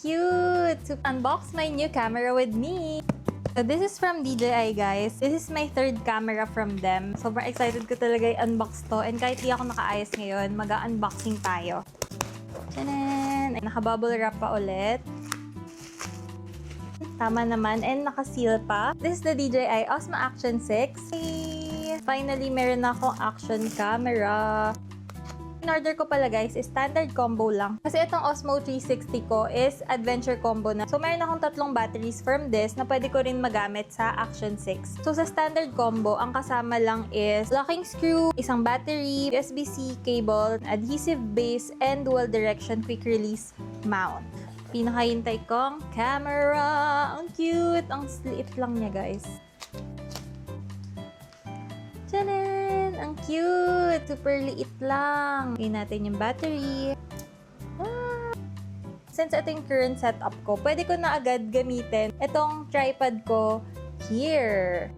cute! So, unbox my new camera with me! So, this is from DJI, guys. This is my third camera from them. Sobrang excited ko talaga i-unbox to. And kahit di ako nakaayos ngayon, mag-unboxing tayo. Tchanan! Naka-bubble wrap pa ulit. Tama naman. And naka-seal pa. This is the DJI Osmo Action 6. Hey! Finally, meron na akong action camera. In-order ko pala guys is standard combo lang. Kasi itong Osmo 360 ko is adventure combo na. So meron akong tatlong batteries from this na pwede ko rin magamit sa Action 6. So sa standard combo, ang kasama lang is locking screw, isang battery, USB-C cable, adhesive base, and dual direction quick release mount. Pinakahintay kong camera. Ang cute! Ang liit lang niya guys. Tchanan! Ang cute! Super liit lang. Lagyan natin yung battery. Since ito yung current setup ko, pwede ko na agad gamitin itong tripod ko here.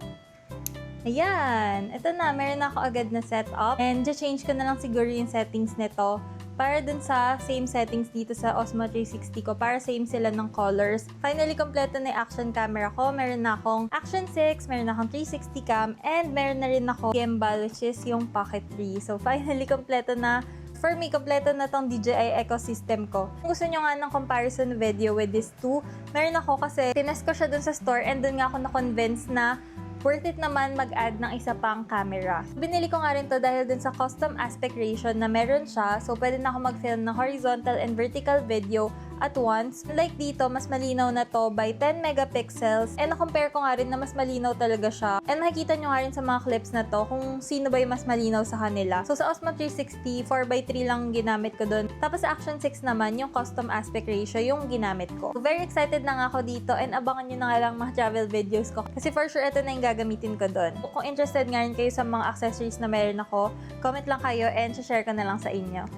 Ayan. Ito na. Meron na ako agad na setup. And change ko na lang siguro yung settings nito para dun sa same settings dito sa Osmo 360 ko, para same sila ng colors. Finally, kompleto na yung action camera ko. Meron na akong Action 6, meron na akong 360 cam, and meron na rin ako gimbal, which is yung Pocket 3. So, finally, kompleto na. For me, kompleto na tong DJI ecosystem ko. Kung gusto nyo nga ng comparison video with these two, meron ako kasi tinest ko siya dun sa store and dun nga ako na-convince na worth it naman mag-add ng isa pang camera. Binili ko nga rin to dahil dun sa custom aspect ratio na meron siya. So, pwede na ako mag-film ng horizontal and vertical video at once. Like dito, mas malinaw na to by 10 megapixels. And na-compare ko nga rin na mas malinaw talaga siya. And nakikita nyo nga rin sa mga clips na to kung sino ba yung mas malinaw sa kanila. So, sa Osmo 360, 4x3 lang ginamit ko dun. Tapos sa Action 6 naman, yung custom aspect ratio yung ginamit ko. So, very excited na nga ako dito and abangan nyo na nga lang mga travel videos ko. Kasi for sure, ito na yung gagamitin ko dun. Kung interested nga rin kayo sa mga accessories na meron ako, comment lang kayo and share ko na lang sa inyo.